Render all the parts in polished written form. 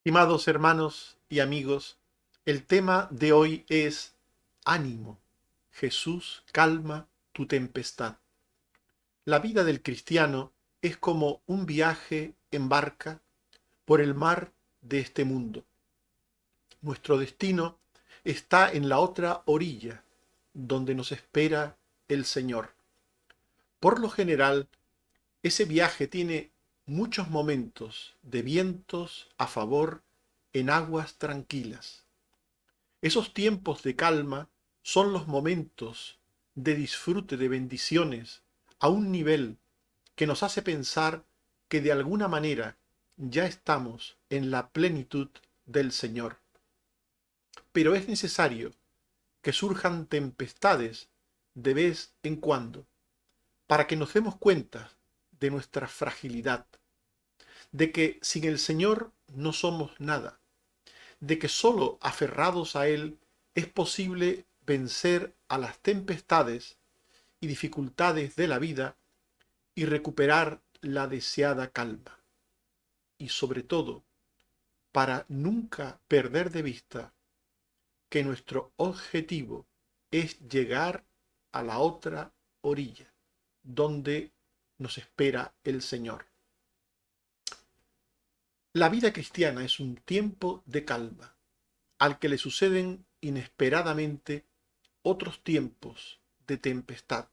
Estimados hermanos y amigos, el tema de hoy es ánimo. Jesús calma tu tempestad. La vida del cristiano es como un viaje en barca por el mar de este mundo. Nuestro destino está en la otra orilla, donde nos espera el Señor. Por lo general, ese viaje tiene muchos momentos de vientos a favor en aguas tranquilas. Esos tiempos de calma son los momentos de disfrute de bendiciones a un nivel que nos hace pensar que de alguna manera ya estamos en la plenitud del Señor. Pero es necesario que surjan tempestades de vez en cuando para que nos demos cuenta de nuestra fragilidad, de que sin el Señor no somos nada, de que solo aferrados a Él es posible vencer a las tempestades y dificultades de la vida y recuperar la deseada calma. Y sobre todo, para nunca perder de vista que nuestro objetivo es llegar a la otra orilla, donde nos espera el Señor. La vida cristiana es un tiempo de calma, al que le suceden inesperadamente otros tiempos de tempestad.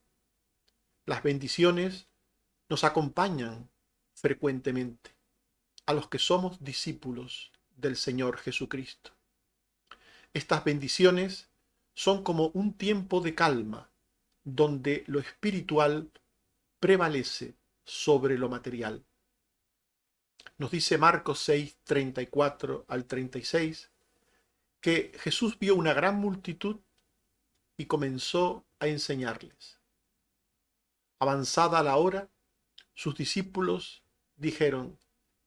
Las bendiciones nos acompañan frecuentemente a los que somos discípulos del Señor Jesucristo. Estas bendiciones son como un tiempo de calma, donde lo espiritual prevalece sobre lo material. Nos dice Marcos 6, 34 al 36, que Jesús vio una gran multitud y comenzó a enseñarles. Avanzada la hora, sus discípulos dijeron,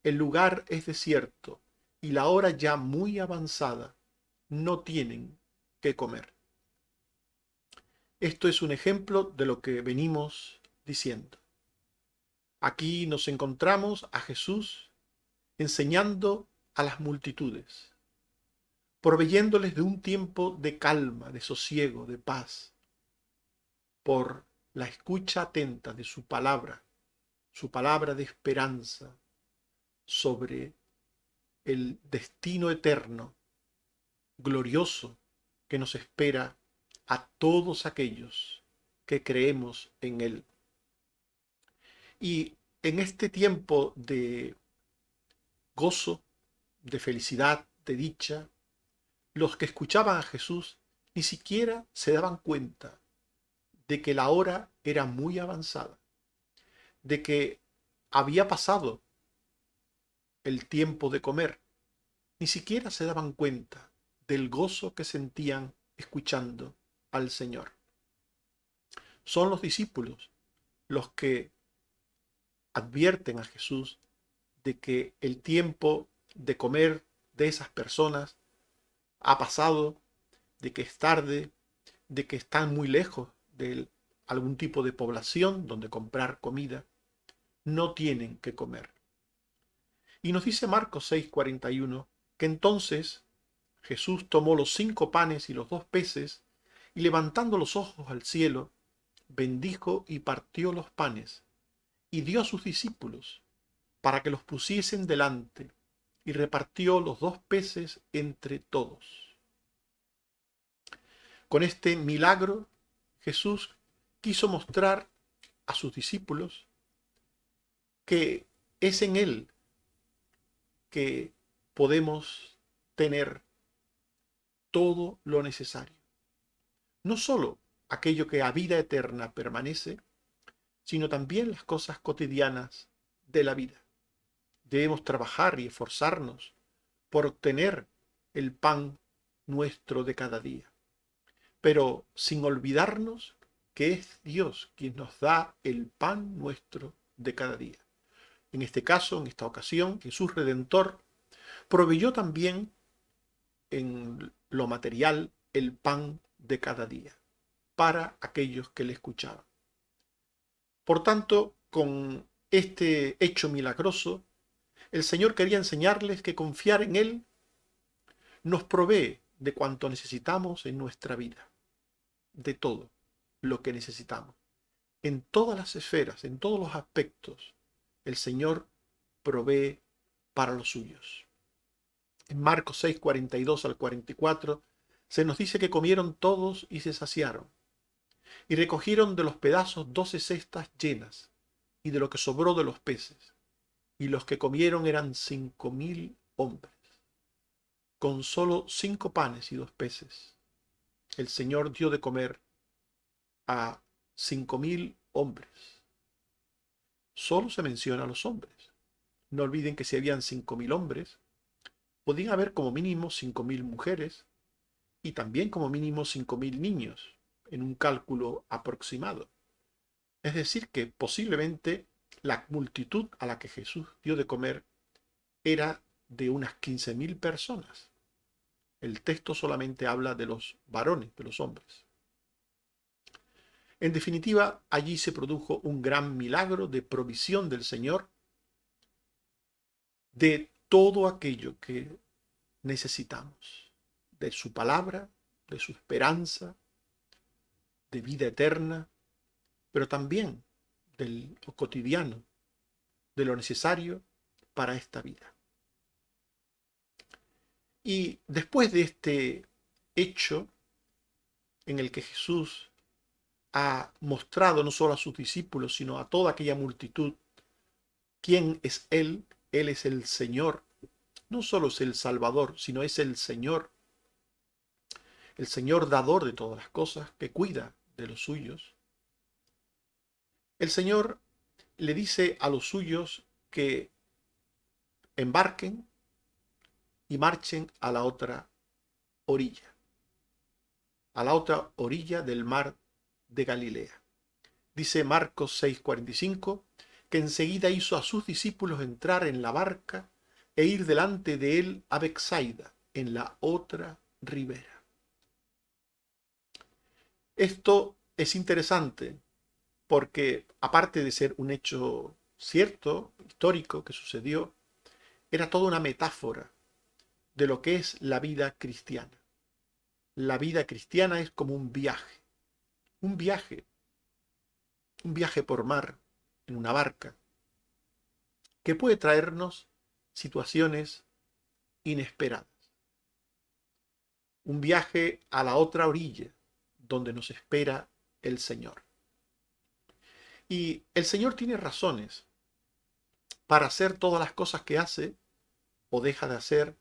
el lugar es desierto y la hora ya muy avanzada, no tienen qué comer. Esto es un ejemplo de lo que venimos diciendo. Aquí nos encontramos a Jesús enseñando a las multitudes, proveyéndoles de un tiempo de calma, de sosiego, de paz, por la escucha atenta de su palabra de esperanza sobre el destino eterno, glorioso, que nos espera a todos aquellos que creemos en Él. Y en este tiempo de gozo, de felicidad, de dicha, los que escuchaban a Jesús ni siquiera se daban cuenta de que la hora era muy avanzada, de que había pasado el tiempo de comer. Ni siquiera se daban cuenta del gozo que sentían escuchando al Señor. Son los discípulos los que advierten a Jesús de que el tiempo de comer de esas personas ha pasado, de que es tarde, de que están muy lejos de algún tipo de población donde comprar comida, no tienen que comer. Y nos dice Marcos 6:41 que entonces Jesús tomó los 5 panes y los 2 peces y levantando los ojos al cielo, bendijo y partió los panes y dio a sus discípulos para que los pusiesen delante y repartió los 2 peces entre todos. Con este milagro, Jesús quiso mostrar a sus discípulos que es en Él que podemos tener todo lo necesario. No solo aquello que a vida eterna permanece, sino también las cosas cotidianas de la vida. Debemos trabajar y esforzarnos por obtener el pan nuestro de cada día, pero sin olvidarnos que es Dios quien nos da el pan nuestro de cada día. En este caso, en esta ocasión, Jesús Redentor proveyó también en lo material el pan de cada día para aquellos que le escuchaban. Por tanto, con este hecho milagroso, El Señor quería enseñarles que confiar en Él nos provee de cuanto necesitamos en nuestra vida, de todo lo que necesitamos. En todas las esferas, en todos los aspectos, el Señor provee para los suyos. En Marcos 6, 42 al 44, se nos dice que comieron todos y se saciaron, y recogieron de los pedazos 12 cestas llenas, y de lo que sobró de los peces, y los que comieron eran 5.000 hombres. Con solo 5 panes y 2 peces, el Señor dio de comer a 5.000 hombres. Solo se menciona a los hombres. No olviden que si habían 5.000 hombres, podían haber como mínimo 5.000 mujeres y también como mínimo 5.000 niños, en un cálculo aproximado. Es decir, que posiblemente la multitud a la que Jesús dio de comer era de unas 15.000 personas. El texto solamente habla de los varones, de los hombres. En definitiva, allí se produjo un gran milagro de provisión del Señor de todo aquello que necesitamos, de su palabra, de su esperanza, de vida eterna, pero también de lo cotidiano, de lo necesario para esta vida. Y después de este hecho en el que Jesús ha mostrado no solo a sus discípulos, sino a toda aquella multitud quién es Él es el Señor, no solo es el Salvador, sino es el Señor dador de todas las cosas, que cuida de los suyos. El Señor le dice a los suyos que embarquen y marchen a la otra orilla del mar de Galilea. Dice Marcos 6:45 que enseguida hizo a sus discípulos entrar en la barca e ir delante de él a Betsaida, en la otra ribera. Esto es interesante porque, aparte de ser un hecho cierto, histórico, que sucedió, era toda una metáfora de lo que es la vida cristiana. La vida cristiana es como un viaje, un viaje, un viaje por mar, en una barca, que puede traernos situaciones inesperadas. Un viaje a la otra orilla, donde nos espera el Señor. Y el Señor tiene razones para hacer todas las cosas que hace o deja de hacer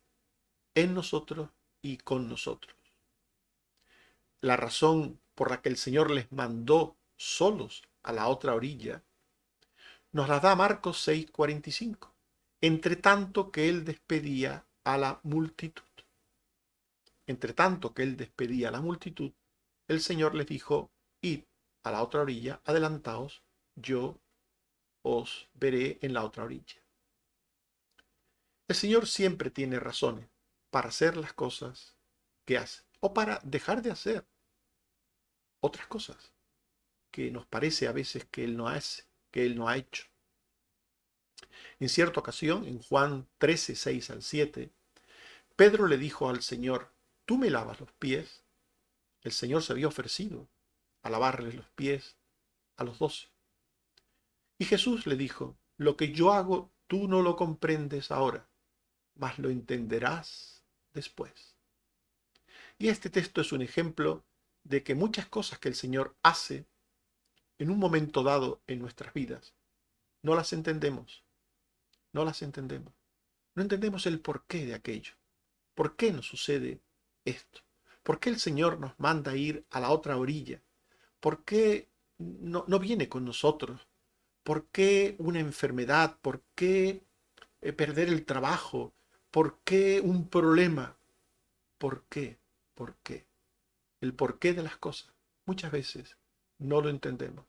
en nosotros y con nosotros. La razón por la que el Señor les mandó solos a la otra orilla nos la da Marcos 6:45. Entre tanto que él despedía a la multitud. Entre tanto que él despedía a la multitud, el Señor les dijo: id a la otra orilla, adelantaos, yo os veré en la otra orilla. El Señor siempre tiene razones para hacer las cosas que hace o para dejar de hacer otras cosas que nos parece a veces que Él no hace, que Él no ha hecho. En cierta ocasión, en Juan 13, 6 al 7, Pedro le dijo al Señor: ¿tú me lavas los pies? El Señor se había ofrecido a lavarles los pies a los 12. Y Jesús le dijo: lo que yo hago tú no lo comprendes ahora, mas lo entenderás después. Y este texto es un ejemplo de que muchas cosas que el Señor hace en un momento dado en nuestras vidas, no las entendemos, no las entendemos. No entendemos el porqué de aquello. ¿Por qué nos sucede esto? ¿Por qué el Señor nos manda ir a la otra orilla? ¿Por qué no viene con nosotros? ¿Por qué una enfermedad? ¿Por qué perder el trabajo? ¿Por qué un problema? ¿Por qué? ¿Por qué? El porqué de las cosas. Muchas veces no lo entendemos.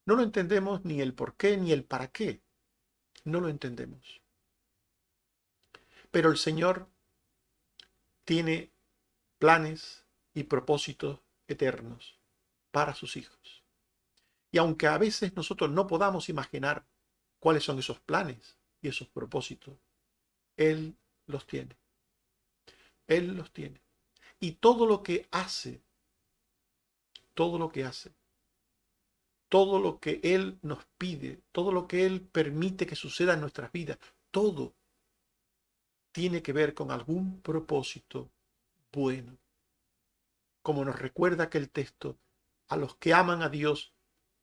No lo entendemos ni el por qué ni el para qué. No lo entendemos. Pero el Señor tiene planes y propósitos eternos para sus hijos. Y aunque a veces nosotros no podamos imaginar cuáles son esos planes y esos propósitos, Él los tiene. Él los tiene. Y todo lo que hace, todo lo que hace, todo lo que Él nos pide, todo lo que Él permite que suceda en nuestras vidas, todo tiene que ver con algún propósito bueno. Como nos recuerda aquel texto, a los que aman a Dios,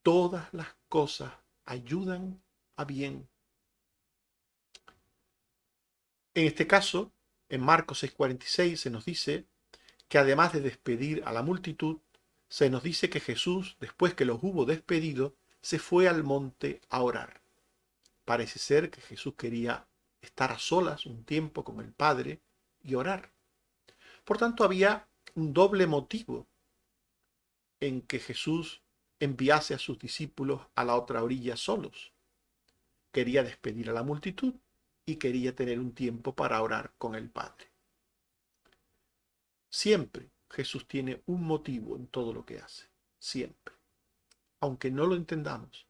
todas las cosas ayudan a bien. En este caso, en Marcos 6:46 se nos dice que además de despedir a la multitud, se nos dice que Jesús, después que los hubo despedido, se fue al monte a orar. Parece ser que Jesús quería estar a solas un tiempo con el Padre y orar. Por tanto, había un doble motivo en que Jesús enviase a sus discípulos a la otra orilla solos. Quería despedir a la multitud y quería tener un tiempo para orar con el Padre. Siempre Jesús tiene un motivo en todo lo que hace. Siempre. Aunque no lo entendamos.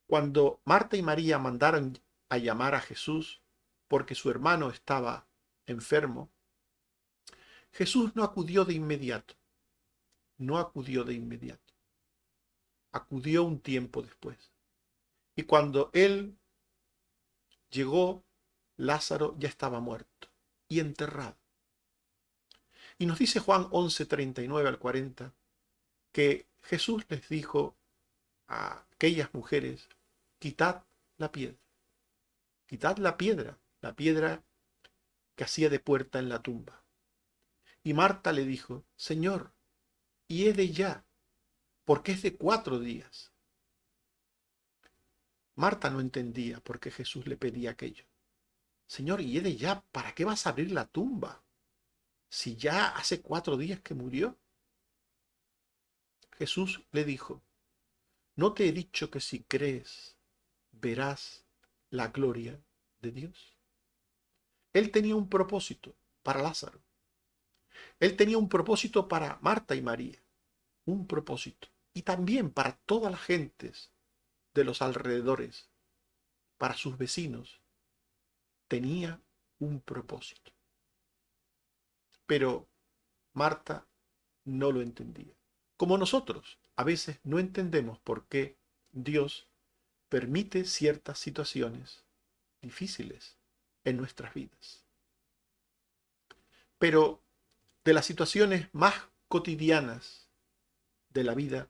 Cuando Marta y María mandaron a llamar a Jesús porque su hermano estaba enfermo, Jesús no acudió de inmediato. No acudió de inmediato. Acudió un tiempo después. Y cuando él llegó, Lázaro ya estaba muerto y enterrado. Y nos dice Juan 11:39 al 40, que Jesús les dijo a aquellas mujeres, quitad la la piedra que hacía de puerta en la tumba. Y Marta le dijo, Señor, hiede ya, porque es de 4 días. Marta no entendía por qué Jesús le pedía aquello. Señor, hiede ya, ¿para qué vas a abrir la tumba? Si ya hace 4 días que murió. Jesús le dijo, ¿no te he dicho que si crees verás la gloria de Dios? Él tenía un propósito para Lázaro. Él tenía un propósito para Marta y María. Un propósito. Y también para todas las gentes de los alrededores, para sus vecinos. Tenía un propósito. Pero Marta no lo entendía. Como nosotros, a veces no entendemos por qué Dios permite ciertas situaciones difíciles en nuestras vidas. Pero de las situaciones más cotidianas de la vida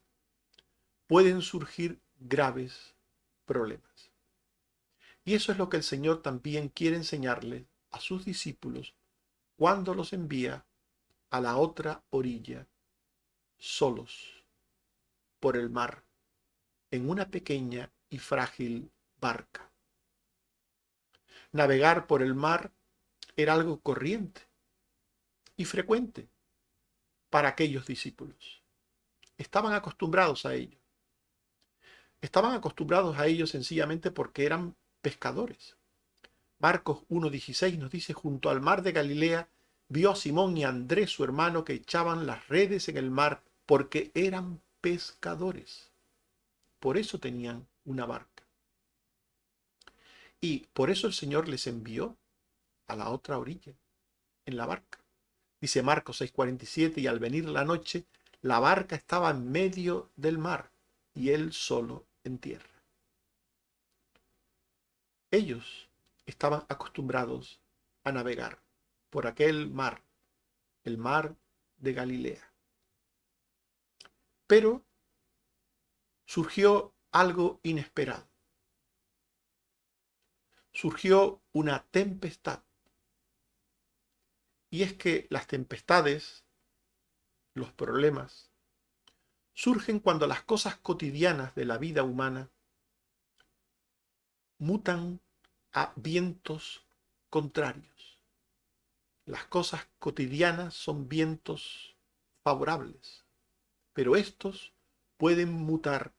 pueden surgir graves problemas. Y eso es lo que el Señor también quiere enseñarle a sus discípulos cuando los envía a la otra orilla, solos, por el mar, en una pequeña y frágil barca. Navegar por el mar era algo corriente y frecuente para aquellos discípulos. Estaban acostumbrados a ello. Estaban acostumbrados a ello sencillamente porque eran pescadores. Marcos 1:16 nos dice, junto al mar de Galilea, vio a Simón y a Andrés, su hermano, que echaban las redes en el mar porque eran pescadores. Por eso tenían una barca. Y por eso el Señor les envió a la otra orilla, en la barca. Dice Marcos 6:47, y al venir la noche, la barca estaba en medio del mar y él solo en tierra. Ellos estaban acostumbrados a navegar por aquel mar, el mar de Galilea. Pero surgió algo inesperado. Surgió una tempestad. Y es que las tempestades, los problemas, surgen cuando las cosas cotidianas de la vida humana mutan a vientos contrarios. Las cosas cotidianas son vientos favorables, pero estos pueden mutar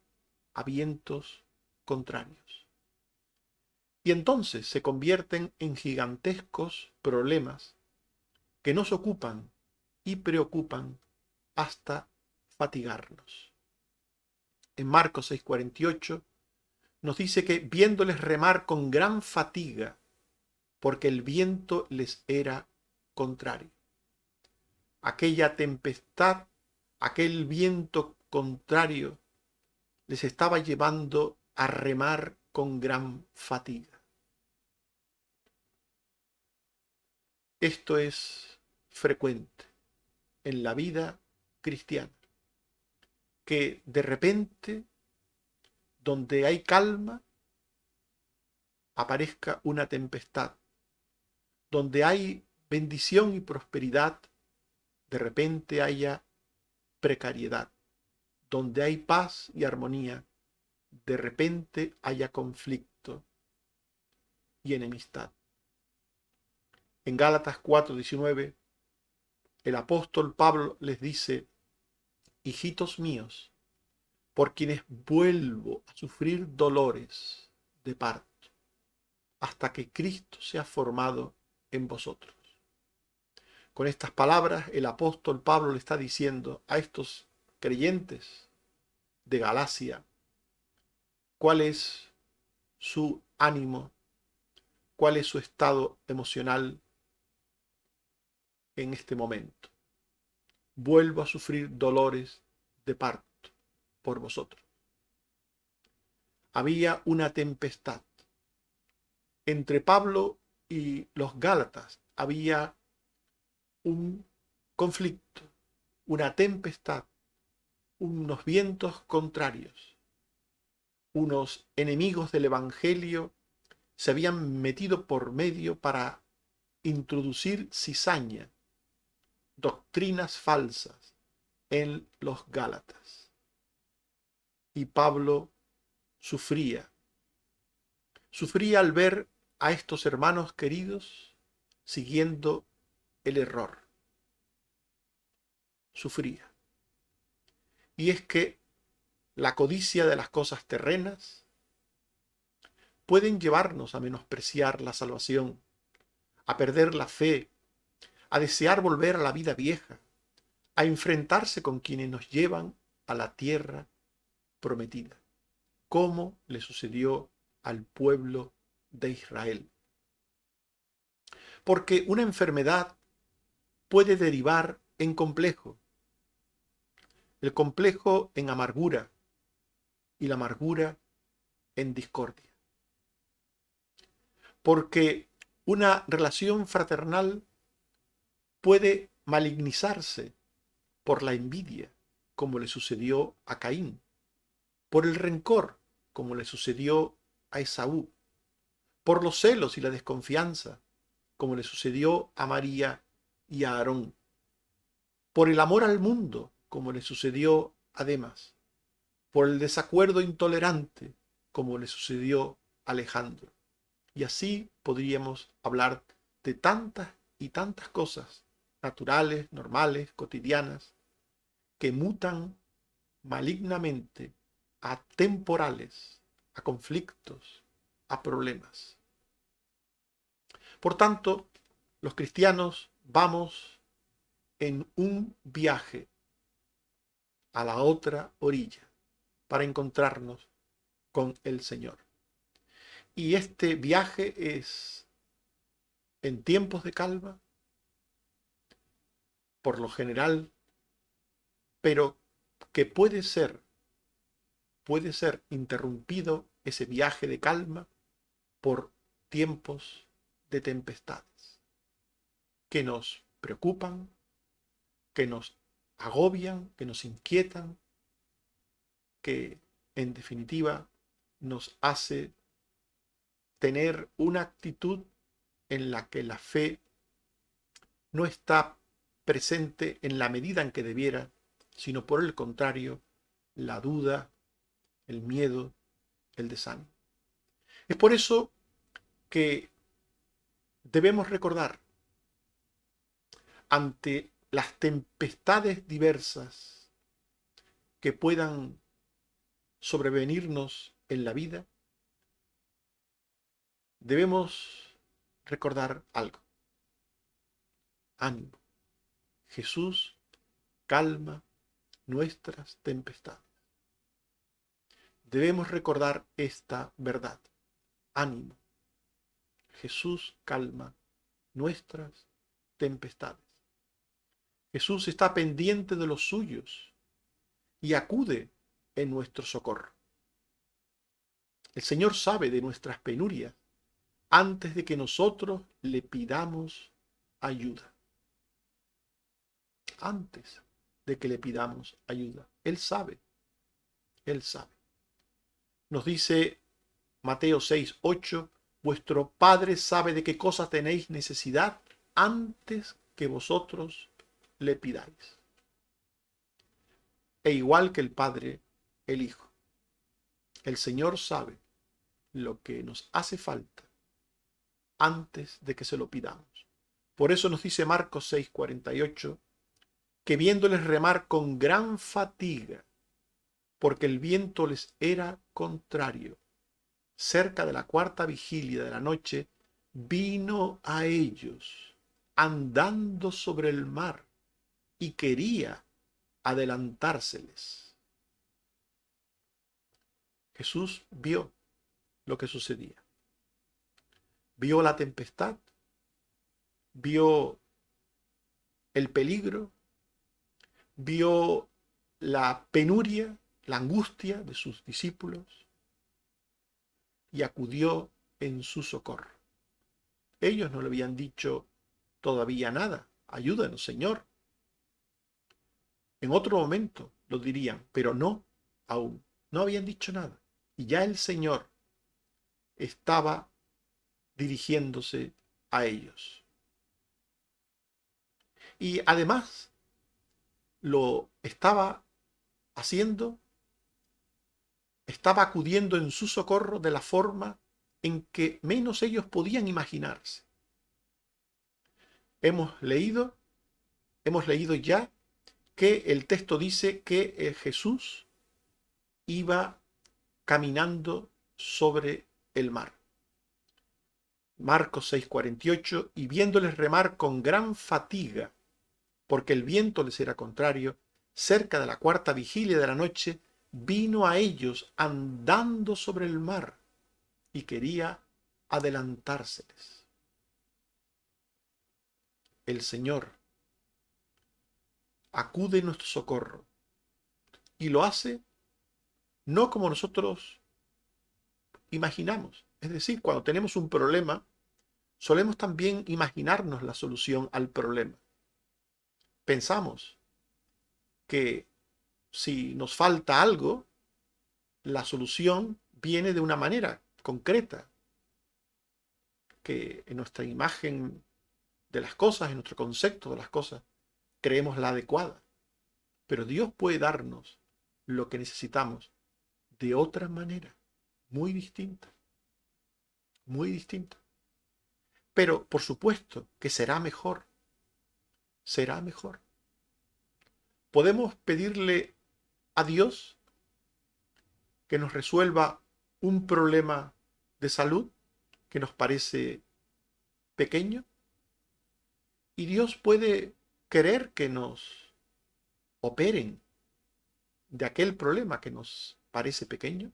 a vientos contrarios. Y entonces se convierten en gigantescos problemas que nos ocupan y preocupan hasta fatigarnos. En Marcos 6:48 nos dice que viéndoles remar con gran fatiga porque el viento les era contrario. Aquella tempestad, aquel viento contrario, les estaba llevando a remar con gran fatiga. Esto es frecuente en la vida cristiana, que de repente, donde hay calma, aparezca una tempestad. Donde hay bendición y prosperidad, de repente haya precariedad. Donde hay paz y armonía, de repente haya conflicto y enemistad. En Gálatas 4:19, el apóstol Pablo les dice: hijitos míos, por quienes vuelvo a sufrir dolores de parto, hasta que Cristo sea formado en vosotros. Con estas palabras, el apóstol Pablo le está diciendo a estos creyentes de Galacia cuál es su ánimo, cuál es su estado emocional en este momento. Vuelvo a sufrir dolores de parto por vosotros. Había una tempestad. Entre Pablo y los Gálatas había un conflicto, una tempestad, unos vientos contrarios. Unos enemigos del Evangelio se habían metido por medio para introducir cizaña, doctrinas falsas en los Gálatas. Y Pablo sufría al ver a estos hermanos queridos siguiendo el error. Sufría. Y es que la codicia de las cosas terrenas pueden llevarnos a menospreciar la salvación, a perder la fe, a desear volver a la vida vieja, a enfrentarse con quienes nos llevan a la tierra prometida, como le sucedió al pueblo de Israel. Porque una enfermedad puede derivar en complejo, el complejo en amargura y la amargura en discordia. Porque una relación fraternal puede malignizarse por la envidia, como le sucedió a Caín, por el rencor, como le sucedió a Esaú, por los celos y la desconfianza, como le sucedió a María y a Aarón, por el amor al mundo, como le sucedió a Demas, por el desacuerdo intolerante, como le sucedió a Alejandro. Y así podríamos hablar de tantas y tantas cosas naturales, normales, cotidianas, que mutan malignamente a temporales, a conflictos, a problemas. Por tanto, los cristianos vamos en un viaje a la otra orilla para encontrarnos con el Señor. Y este viaje es en tiempos de calma, por lo general, pero que puede ser interrumpido ese viaje de calma por tiempos de tempestades que nos preocupan, que nos agobian, que nos inquietan, que en definitiva nos hace tener una actitud en la que la fe no está presente en la medida en que debiera, sino por el contrario, la duda, el miedo, el desánimo. Es por eso que debemos recordar, ante las tempestades diversas que puedan sobrevenirnos en la vida, debemos recordar algo. Ánimo. Jesús calma nuestras tempestades. Debemos recordar esta verdad. Ánimo. Jesús calma nuestras tempestades. Jesús está pendiente de los suyos y acude en nuestro socorro. El Señor sabe de nuestras penurias antes de que nosotros le pidamos ayuda. Antes de que le pidamos ayuda. Él sabe. Él sabe. Nos dice Mateo 6:8, vuestro Padre sabe de qué cosas tenéis necesidad antes que vosotros le pidáis. E igual que el Padre, el Hijo. El Señor sabe lo que nos hace falta antes de que se lo pidamos. Por eso nos dice Marcos 6:48, que viéndoles remar con gran fatiga, porque el viento les era contrario, cerca de la cuarta vigilia de la noche, vino a ellos andando sobre el mar y quería adelantárseles. Jesús vio lo que sucedía. Vio la tempestad, vio el peligro, vio la penuria, la angustia de sus discípulos y acudió en su socorro. Ellos no le habían dicho todavía nada. Ayúdanos, Señor. En otro momento lo dirían, pero no aún. No habían dicho nada. Y ya el Señor estaba dirigiéndose a ellos. Y además lo estaba haciendo, estaba acudiendo en su socorro de la forma en que menos ellos podían imaginarse. Hemos leído ya que el texto dice que Jesús iba caminando sobre el mar. Marcos 6:48, y viéndoles remar con gran fatiga, porque el viento les era contrario, cerca de la cuarta vigilia de la noche, vino a ellos andando sobre el mar y quería adelantárseles. El Señor acude en nuestro socorro y lo hace no como nosotros imaginamos. Es decir, cuando tenemos un problema, solemos también imaginarnos la solución al problema. Pensamos que si nos falta algo, la solución viene de una manera concreta, que en nuestra imagen de las cosas, en nuestro concepto de las cosas, creemos la adecuada. Pero Dios puede darnos lo que necesitamos de otra manera, muy distinta, muy distinta. Pero por supuesto que será mejor, será mejor. Podemos pedirle a Dios que nos resuelva un problema de salud que nos parece pequeño, y Dios puede querer que nos operen de aquel problema que nos parece pequeño,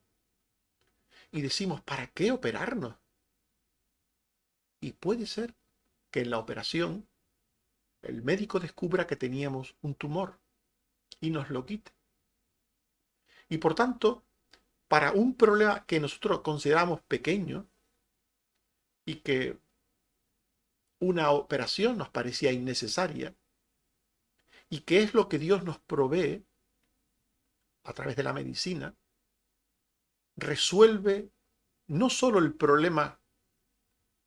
y decimos, ¿para qué operarnos? Y puede ser que en la operación el médico descubra que teníamos un tumor y nos lo quite. Y por tanto, para un problema que nosotros consideramos pequeño y que una operación nos parecía innecesaria, y que es lo que Dios nos provee a través de la medicina, resuelve no solo el problema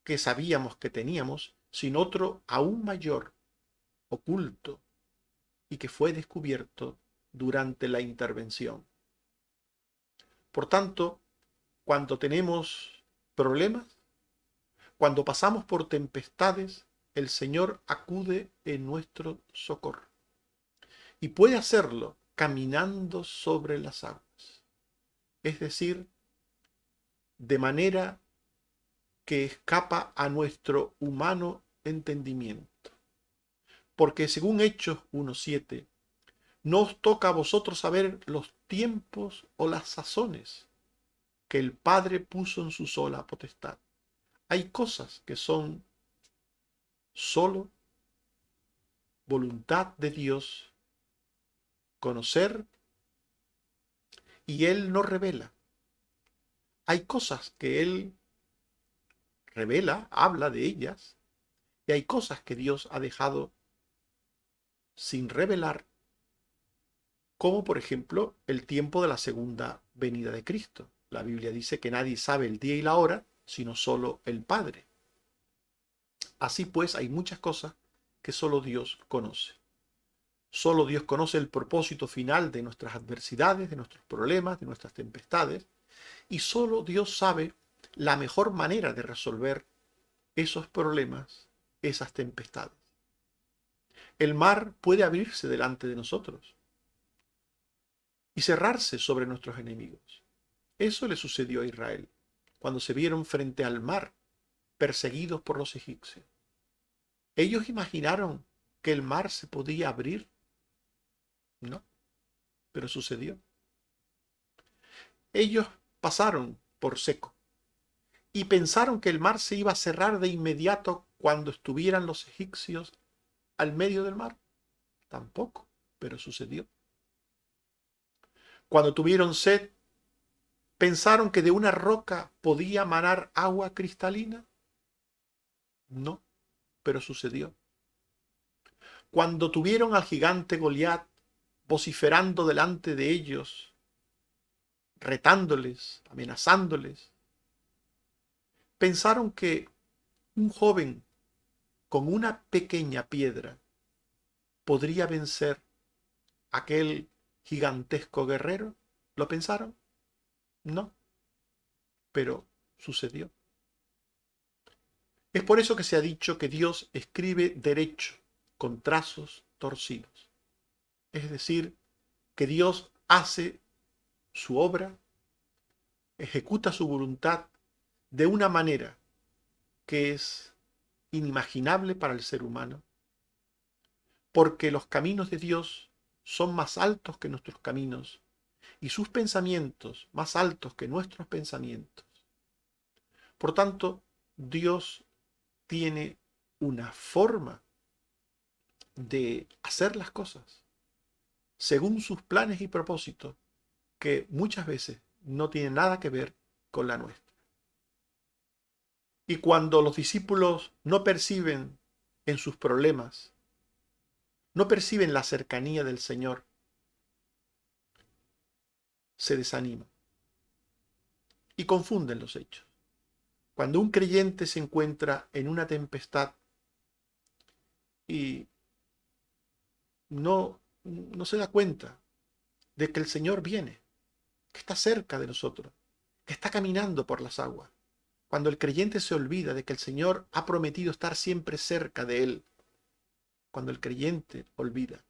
que sabíamos que teníamos, sino otro aún mayor, oculto, y que fue descubierto durante la intervención. Por tanto, cuando tenemos problemas, cuando pasamos por tempestades, el Señor acude en nuestro socorro. Y puede hacerlo caminando sobre las aguas. Es decir, de manera que escapa a nuestro humano entendimiento. Porque según Hechos 1:7, no os toca a vosotros saber los tiempos o las sazones que el Padre puso en su sola potestad. Hay cosas que son solo voluntad de Dios conocer y Él no revela. Hay cosas que Él revela, habla de ellas, y hay cosas que Dios ha dejado sin revelar, como por ejemplo el tiempo de la segunda venida de Cristo. La Biblia dice que nadie sabe el día y la hora, sino solo el Padre. Así pues, hay muchas cosas que solo Dios conoce. Solo Dios conoce el propósito final de nuestras adversidades, de nuestros problemas, de nuestras tempestades, y solo Dios sabe la mejor manera de resolver esos problemas, esas tempestades. El mar puede abrirse delante de nosotros y cerrarse sobre nuestros enemigos. Eso le sucedió a Israel cuando se vieron frente al mar perseguidos por los egipcios. ¿Ellos imaginaron que el mar se podía abrir? No, pero sucedió. Ellos pasaron por seco y pensaron que el mar se iba a cerrar de inmediato cuando estuvieran los egipcios al medio del mar. Tampoco, pero sucedió. Cuando tuvieron sed, pensaron que de una roca podía manar agua cristalina. No, pero sucedió. Cuando tuvieron al gigante Goliat vociferando delante de ellos, retándoles, amenazándoles, pensaron que un joven con una pequeña piedra podría vencer a aquel gigantesco guerrero. ¿Lo pensaron? No, pero sucedió. Es por eso que se ha dicho que Dios escribe derecho con trazos torcidos. Es decir, que Dios hace su obra, ejecuta su voluntad de una manera que es inimaginable para el ser humano, porque los caminos de Dios son más altos que nuestros caminos y sus pensamientos más altos que nuestros pensamientos. Por tanto, Dios tiene una forma de hacer las cosas según sus planes y propósitos que muchas veces no tienen nada que ver con la nuestra. Y cuando los discípulos no perciben en sus problemas, no perciben la cercanía del Señor, se desaniman y confunden los hechos. Cuando un creyente se encuentra en una tempestad y no se da cuenta de que el Señor viene, que está cerca de nosotros, que está caminando por las aguas, cuando el creyente se olvida de que el Señor ha prometido estar siempre cerca de él, cuando el creyente olvida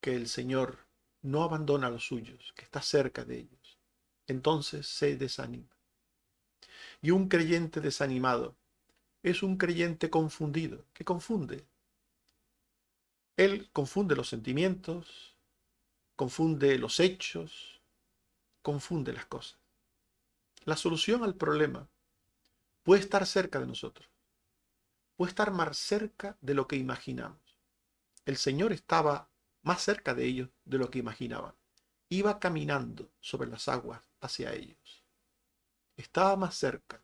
que el Señor no abandona a los suyos, que está cerca de ellos, entonces se desanima. Y un creyente desanimado es un creyente confundido, que confunde. Él confunde los sentimientos, confunde los hechos, confunde las cosas. La solución al problema puede estar cerca de nosotros, puede estar más cerca de lo que imaginamos. El Señor estaba más cerca de ellos de lo que imaginaban. Iba caminando sobre las aguas hacia ellos. Estaba más cerca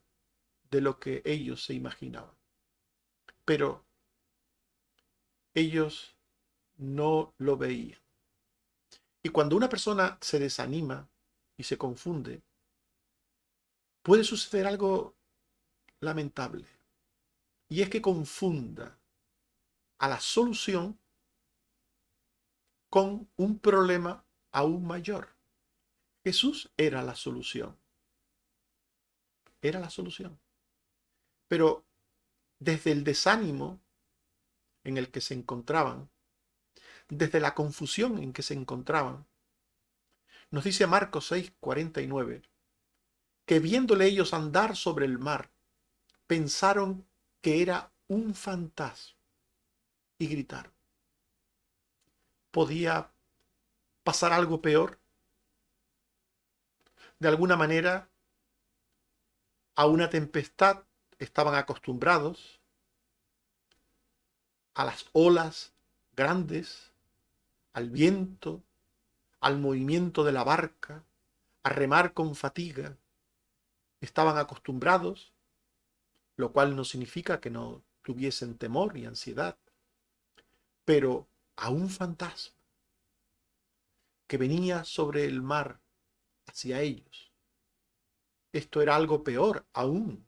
de lo que ellos se imaginaban. Pero ellos no lo veían. Y cuando una persona se desanima y se confunde, puede suceder algo lamentable. Y es que confunda a la solución con un problema aún mayor. Jesús era la solución. Era la solución. Pero desde el desánimo en el que se encontraban, desde la confusión en que se encontraban, nos dice Marcos 6:49, que viéndole ellos andar sobre el mar, pensaron que era un fantasma y gritaron. ¿Podía pasar algo peor? De alguna manera, A una tempestad estaban acostumbrados, a las olas grandes, al viento, al movimiento de la barca, a remar con fatiga. Estaban acostumbrados, lo cual no significa que no tuviesen temor y ansiedad, pero a un fantasma que venía sobre el mar hacia ellos. Esto era algo peor aún.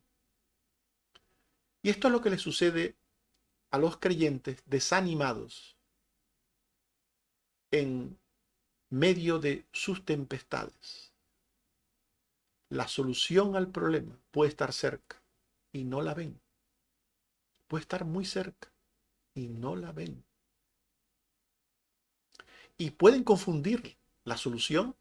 Y esto es lo que le sucede a los creyentes desanimados en medio de sus tempestades. La solución al problema puede estar cerca y no la ven. Puede estar muy cerca y no la ven. Y pueden confundir la solución,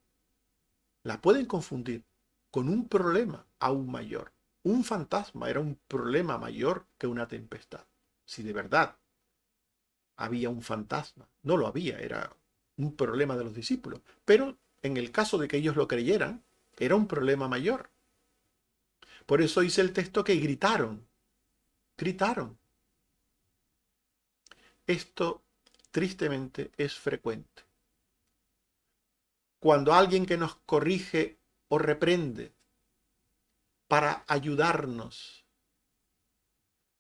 la pueden confundir con un problema aún mayor. Un fantasma era un problema mayor que una tempestad. Si de verdad había un fantasma, no lo había, era un problema de los discípulos. Pero en el caso de que ellos lo creyeran, era un problema mayor. Por eso dice el texto que gritaron, gritaron. Esto tristemente es frecuente. Cuando alguien que nos corrige o reprende para ayudarnos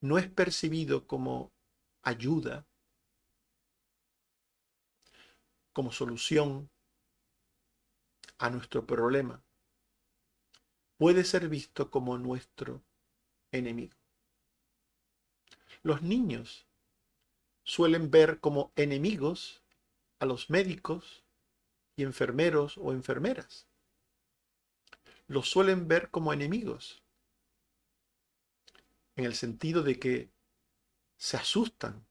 no es percibido como ayuda, como solución a nuestro problema, puede ser visto como nuestro enemigo. Los niños suelen ver como enemigos a los médicos y enfermeros o enfermeras. Los suelen ver como enemigos, en el sentido de que se asustan,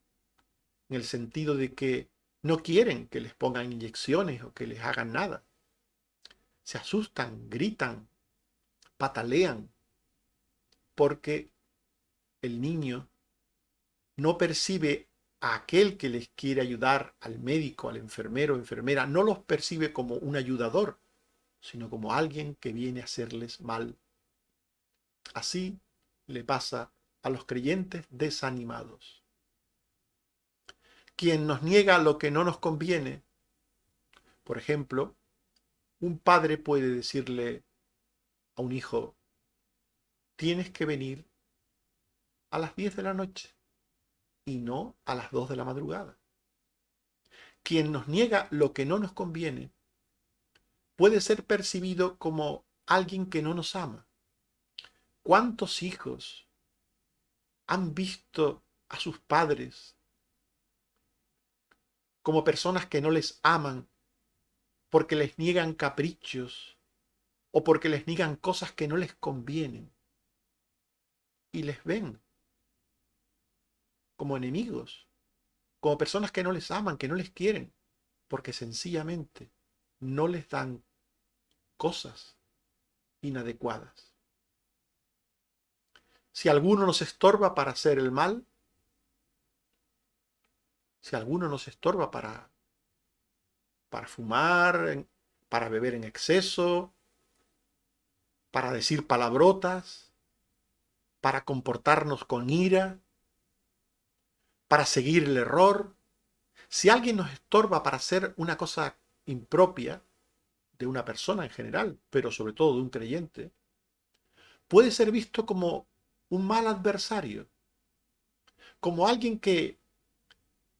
en el sentido de que no quieren que les pongan inyecciones o que les hagan nada. Se asustan, gritan, patalean, porque el niño no percibe a aquel que les quiere ayudar, al médico, al enfermero o enfermera, no los percibe como un ayudador, sino como alguien que viene a hacerles mal. Así le pasa a los creyentes desanimados. Quien nos niega lo que no nos conviene, por ejemplo, un padre puede decirle a un hijo, tienes que venir a las 10 de la noche y no a las 2 de la madrugada. Quien nos niega lo que no nos conviene puede ser percibido como alguien que no nos ama. ¿Cuántos hijos han visto a sus padres como personas que no les aman porque les niegan caprichos o porque les niegan cosas que no les convienen? Y les ven como enemigos, como personas que no les aman, que no les quieren, porque sencillamente no les dan cosas inadecuadas. Si alguno nos estorba para hacer el mal, si alguno nos estorba para fumar, para beber en exceso, para decir palabrotas, para comportarnos con ira, para seguir el error, si alguien nos estorba para hacer una cosa impropia de una persona en general, pero sobre todo de un creyente, puede ser visto como un mal adversario, como alguien que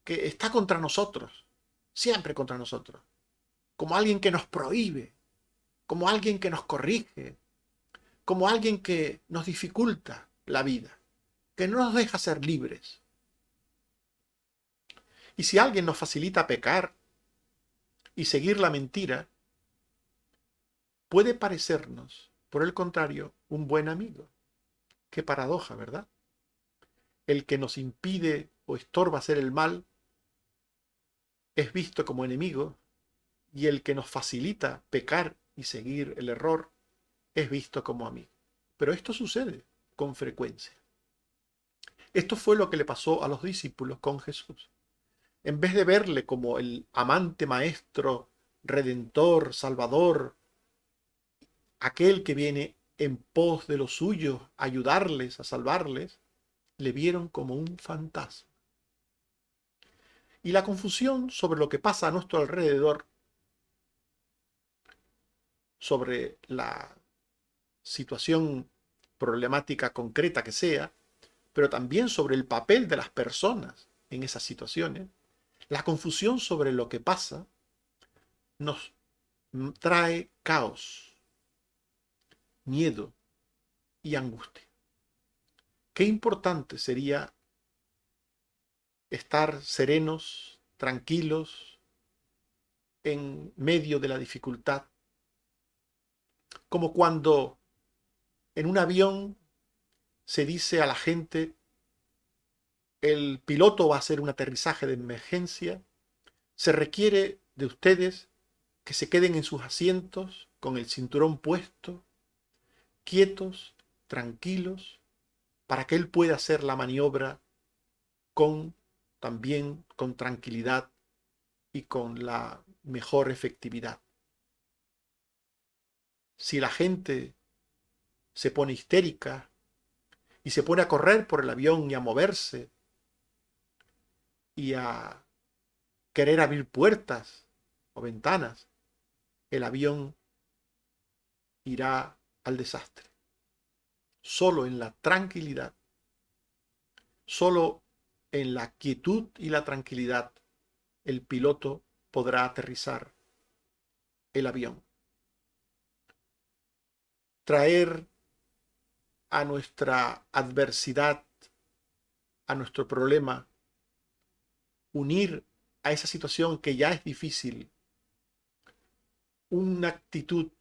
está contra nosotros, siempre contra nosotros, como alguien que nos prohíbe, como alguien que nos corrige, como alguien que nos dificulta la vida, que no nos deja ser libres. Y si alguien nos facilita pecar y seguir la mentira, puede parecernos, por el contrario, un buen amigo. Qué paradoja, ¿verdad? El que nos impide o estorba hacer el mal es visto como enemigo, y el que nos facilita pecar y seguir el error es visto como amigo. Pero esto sucede con frecuencia. Esto fue lo que le pasó a los discípulos con Jesús. En vez de verle como el amante maestro, redentor, salvador, aquel que viene en pos de los suyos, a ayudarles, a salvarles, le vieron como un fantasma. Y la confusión sobre lo que pasa a nuestro alrededor, sobre la situación problemática concreta que sea, pero también sobre el papel de las personas en esas situaciones, la confusión sobre lo que pasa nos trae caos, miedo y angustia. Qué importante sería estar serenos, tranquilos, en medio de la dificultad, como cuando en un avión se dice a la gente: el piloto va a hacer un aterrizaje de emergencia, se requiere de ustedes que se queden en sus asientos con el cinturón puesto, quietos, tranquilos, para que él pueda hacer la maniobra con también con tranquilidad y con la mejor efectividad. Si la gente se pone histérica y se pone a correr por el avión y a moverse y a querer abrir puertas o ventanas, el avión irá al desastre. Solo en la tranquilidad, solo en la quietud y la tranquilidad, el piloto podrá aterrizar el avión. Traer a nuestra adversidad, a nuestro problema, unir a esa situación que ya es difícil, una actitud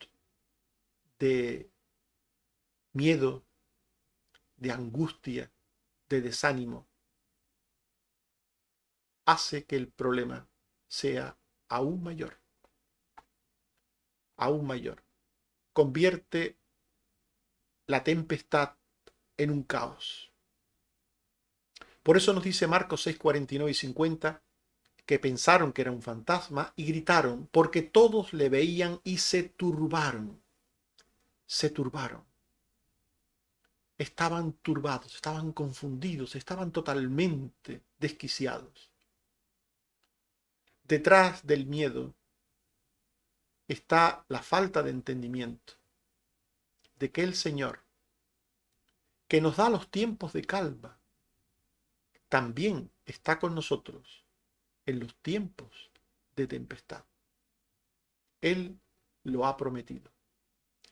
de miedo, de angustia, de desánimo, hace que el problema sea aún mayor, aún mayor. Convierte la tempestad en un caos. Por eso nos dice Marcos 6, 49 y 50, que pensaron que era un fantasma y gritaron porque todos le veían y se turbaron. Se turbaron. Estaban turbados, estaban confundidos, estaban totalmente desquiciados. Detrás del miedo está la falta de entendimiento de que el Señor, que nos da los tiempos de calma, también está con nosotros en los tiempos de tempestad. Él lo ha prometido.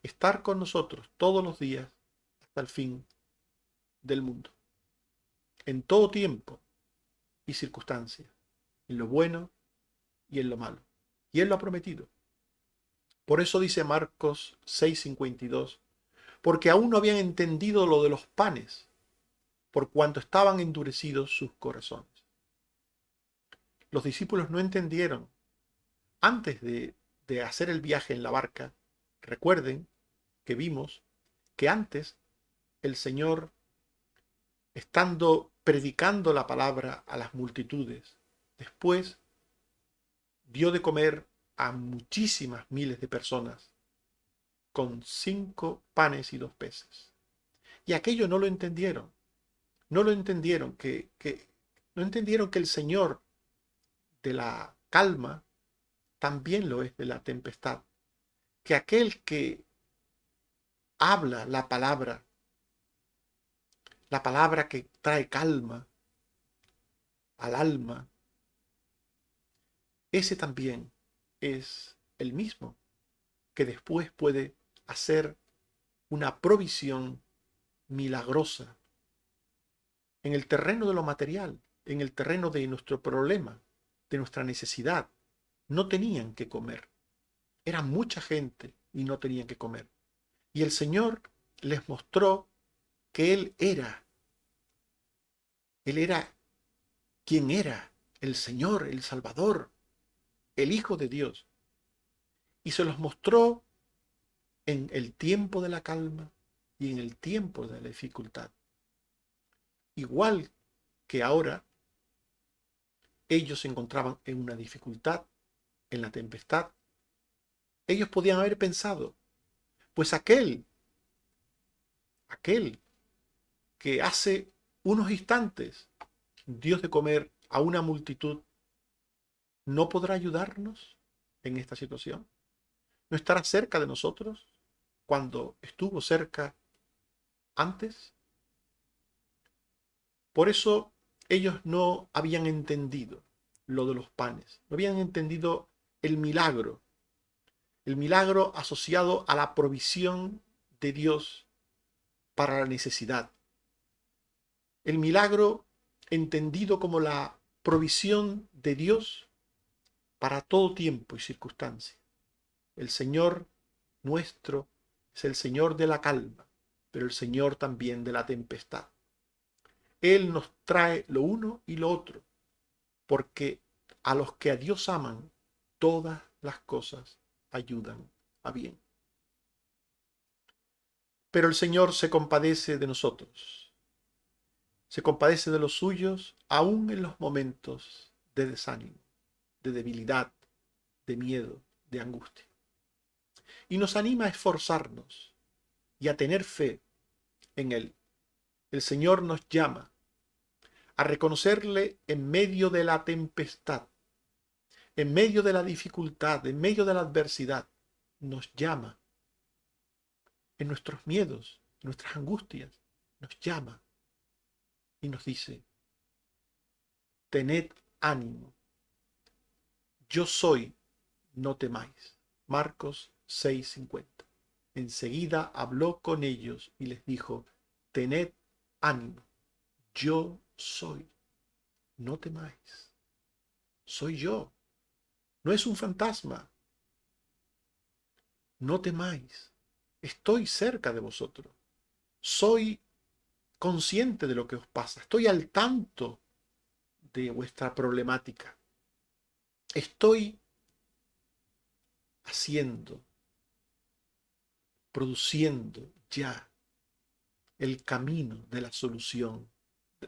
Estar con nosotros todos los días hasta el fin del mundo. En todo tiempo y circunstancia. En lo bueno y en lo malo. Y Él lo ha prometido. Por eso dice Marcos 6:52, porque aún no habían entendido lo de los panes, por cuanto estaban endurecidos sus corazones. Los discípulos no entendieron. Antes de hacer el viaje en la barca, recuerden que vimos que antes el Señor, estando predicando la palabra a las multitudes, después dio de comer a muchísimas miles de personas con 5 panes y 2 peces. Y aquello no lo entendieron. No lo entendieron no entendieron que el Señor de la calma también lo es de la tempestad. Que aquel que habla la palabra que trae calma al alma, ese también es el mismo que después puede hacer una provisión milagrosa en el terreno de lo material, en el terreno de nuestro problema, de nuestra necesidad. No tenían que comer. Era mucha gente y no tenían que comer. Y el Señor les mostró que Él era quien era, el Señor, el Salvador, el Hijo de Dios. Y se los mostró en el tiempo de la calma y en el tiempo de la dificultad. Igual que ahora, ellos se encontraban en una dificultad, en la tempestad. Ellos podían haber pensado, pues aquel aquel que hace unos instantes dio de comer a una multitud, ¿no podrá ayudarnos en esta situación? ¿No estará cerca de nosotros cuando estuvo cerca antes? Por eso ellos no habían entendido lo de los panes, no habían entendido el milagro asociado a la provisión de Dios para la necesidad, el milagro entendido como la provisión de Dios para todo tiempo y circunstancia. El Señor nuestro es el Señor de la calma, pero el Señor también de la tempestad. Él nos trae lo uno y lo otro, porque a los que a Dios aman, todas las cosas ayudan a bien. Pero el Señor se compadece de nosotros, se compadece de los suyos, aún en los momentos de desánimo, de debilidad, de miedo, de angustia. Y nos anima a esforzarnos y a tener fe en Él. El Señor nos llama a reconocerle en medio de la tempestad, en medio de la dificultad, en medio de la adversidad. Nos llama en nuestros miedos, en nuestras angustias. Nos llama y nos dice: tened ánimo, yo soy, no temáis. Marcos 6:50. Enseguida habló con ellos y les dijo: tened ánimo, yo soy, no temáis. Soy yo, no es un fantasma. No temáis, estoy cerca de vosotros. Soy consciente de lo que os pasa, estoy al tanto de vuestra problemática. Estoy haciendo, produciendo ya el camino de la solución,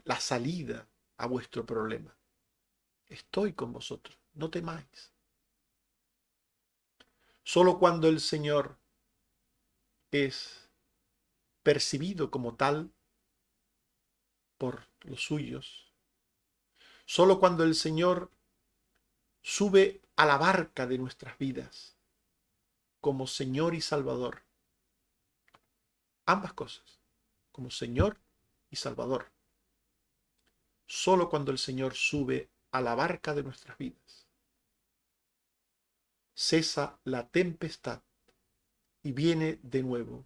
la salida a vuestro problema. Estoy con vosotros, no temáis. Solo cuando el Señor es percibido como tal por los suyos, solo cuando el Señor sube a la barca de nuestras vidas como Señor y Salvador, ambas cosas, como Señor y Salvador, solo cuando el Señor sube a la barca de nuestras vidas, cesa la tempestad y viene de nuevo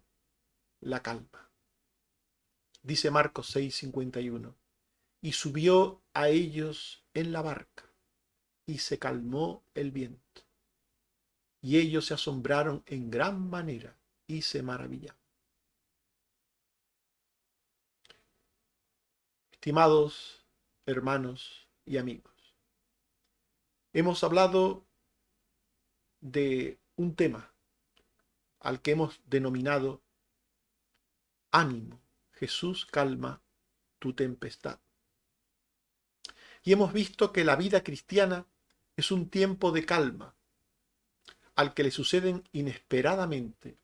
la calma. Dice Marcos 6:51, y subió a ellos en la barca, y se calmó el viento. Y ellos se asombraron en gran manera y se maravillaron. Estimados hermanos y amigos, hemos hablado de un tema al que hemos denominado ánimo. Jesús calma tu tempestad. Y hemos visto que la vida cristiana es un tiempo de calma, al que le suceden inesperadamente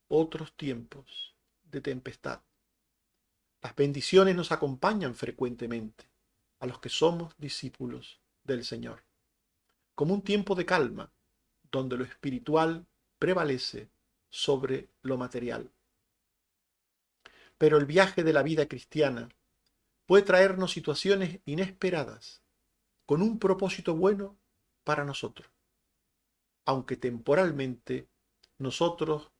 otros tiempos de tempestad. Las bendiciones nos acompañan frecuentemente a los que somos discípulos del Señor, como un tiempo de calma, donde lo espiritual prevalece sobre lo material. Pero el viaje de la vida cristiana puede traernos situaciones inesperadas, con un propósito bueno para nosotros, aunque temporalmente nosotros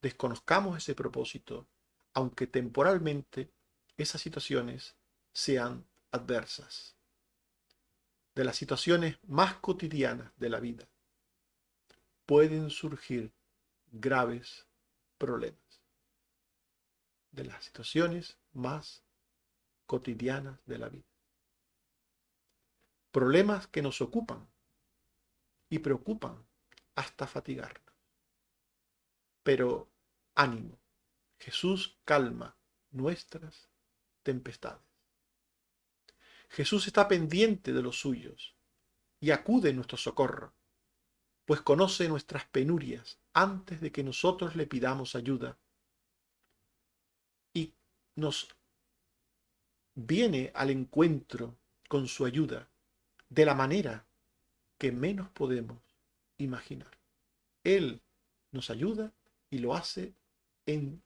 desconozcamos ese propósito, aunque temporalmente esas situaciones sean adversas. De las situaciones más cotidianas de la vida pueden surgir graves problemas. De las situaciones más cotidianas de la vida. Problemas que nos ocupan y preocupan hasta fatigarnos. Pero ánimo, Jesús calma nuestras tempestades. Jesús está pendiente de los suyos y acude en nuestro socorro, pues conoce nuestras penurias antes de que nosotros le pidamos ayuda y nos viene al encuentro con su ayuda de la manera que menos podemos imaginar. Él nos ayuda y lo hace en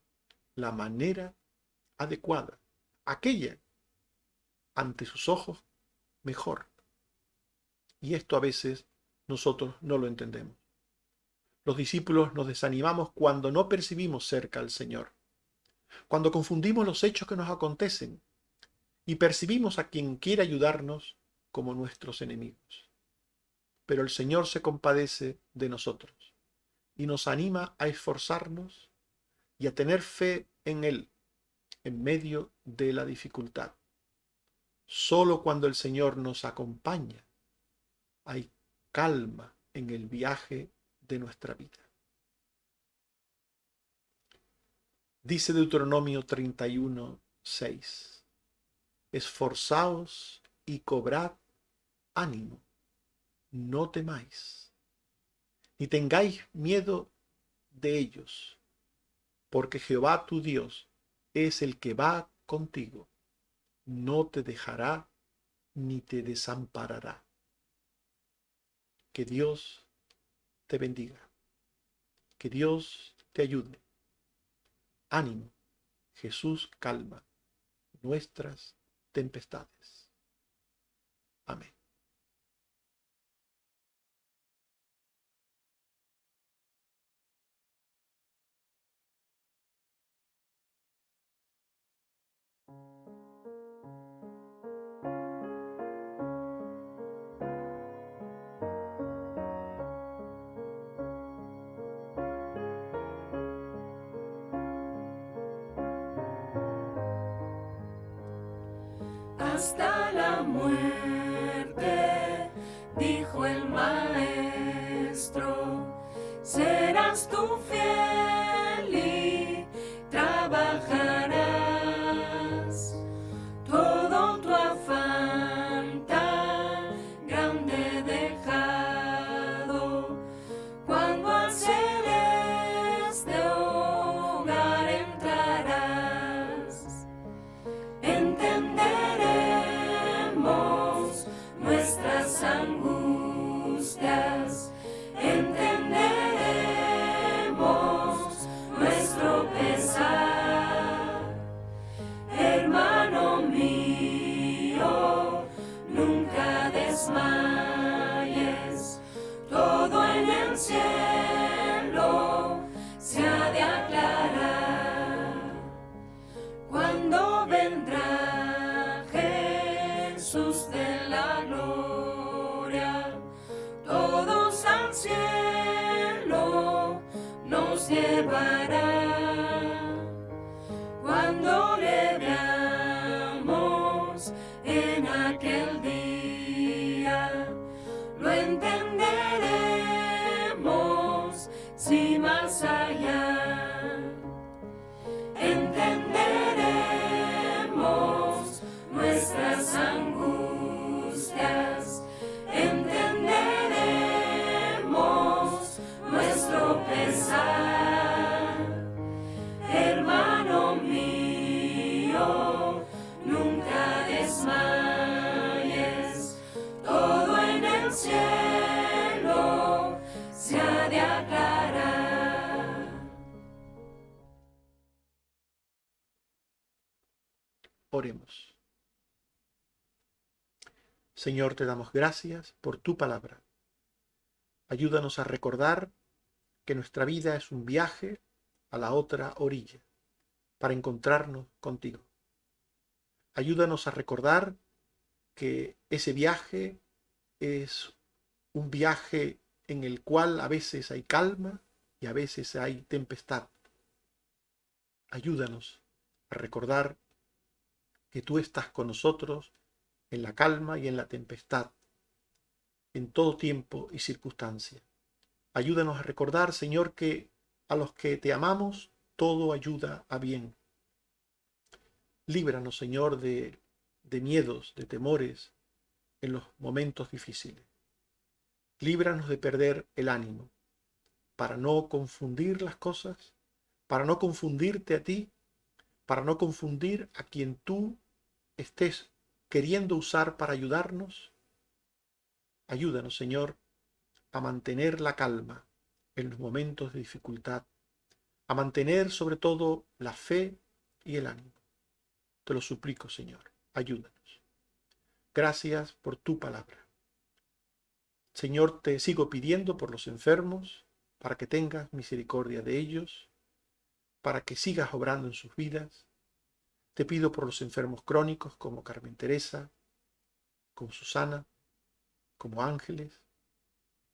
la manera adecuada, aquella ante sus ojos mejor. Y esto a veces nosotros no lo entendemos. Los discípulos nos desanimamos cuando no percibimos cerca al Señor, cuando confundimos los hechos que nos acontecen y percibimos a quien quiere ayudarnos como nuestros enemigos. Pero el Señor se compadece de nosotros y nos anima a esforzarnos y a tener fe en Él en medio de la dificultad. Solo cuando el Señor nos acompaña hay calma en el viaje de nuestra vida. Dice Deuteronomio 31:6: Esforzaos y cobrad ánimo, no temáis, ni tengáis miedo de ellos, porque Jehová tu Dios es el que va contigo, no te dejará ni te desamparará. Que Dios te bendiga, que Dios te ayude. Ánimo, Jesús calma nuestras tempestades. Amén. Hasta la muerte, dijo el maestro, serás tú fiel y trabajarás. Todo tu afán tan grande dejado, cuando al celeste hogar entrarás. Entenderemos nuestras angustias, entenderemos nuestro pesar. Hermano mío, nunca desmayes, todo en el cielo se ha de aclarar. Cuando vendrá Jesús de la gloria, todos al cielo nos llevará. Cuando le veamos en aquel día, lo entenderemos, si más allá. Entenderemos nuestras angustias, entenderemos nuestro pesar. Hermano mío, nunca desmayes, todo en el cielo se ha de aclarar. Oremos. Señor, te damos gracias por tu palabra. Ayúdanos a recordar que nuestra vida es un viaje a la otra orilla para encontrarnos contigo. Ayúdanos a recordar que ese viaje es un viaje en el cual a veces hay calma y a veces hay tempestad. Ayúdanos a recordar que tú estás con nosotros en la calma y en la tempestad, en todo tiempo y circunstancia. Ayúdanos a recordar, Señor, que a los que te amamos, todo ayuda a bien. Líbranos, Señor, de miedos, de temores en los momentos difíciles. Líbranos de perder el ánimo, para no confundir las cosas, para no confundirte a ti, para no confundir a quien tú estés queriendo usar para ayudarnos. Ayúdanos, Señor, a mantener la calma en los momentos de dificultad, a mantener sobre todo la fe y el ánimo. Te lo suplico, Señor, ayúdanos. Gracias por tu palabra. Señor, te sigo pidiendo por los enfermos, para que tengas misericordia de ellos, para que sigas obrando en sus vidas. Te pido por los enfermos crónicos como Carmen Teresa, como Susana, como Ángeles,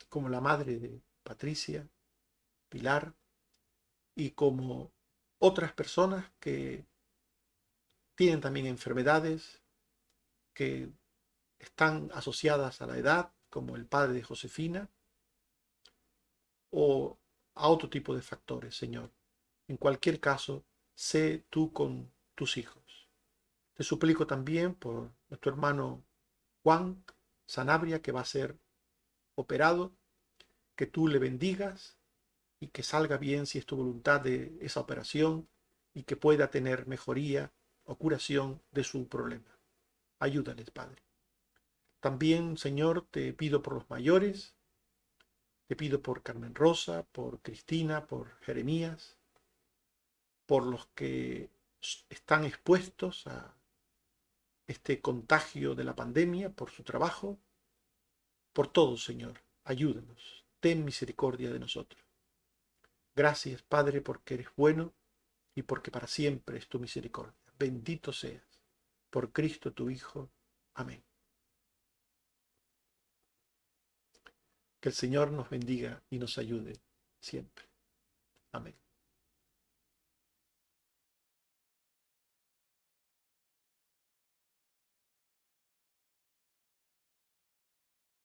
como la madre de Patricia, Pilar, y como otras personas que tienen también enfermedades que están asociadas a la edad, como el padre de Josefina, o a otro tipo de factores, Señor. En cualquier caso, sé tú con tus hijos. Te suplico también por nuestro hermano Juan Sanabria, que va a ser operado, que tú le bendigas y que salga bien si es tu voluntad de esa operación y que pueda tener mejoría o curación de su problema. Ayúdales, Padre. También, Señor, te pido por los mayores, te pido por Carmen Rosa, por Cristina, por Jeremías, por los que están expuestos a este contagio de la pandemia, por su trabajo, por todos, Señor. Ayúdanos. Ten misericordia de nosotros. Gracias, Padre, porque eres bueno y porque para siempre es tu misericordia. Bendito seas. Por Cristo tu Hijo. Amén. Que el Señor nos bendiga y nos ayude siempre. Amén.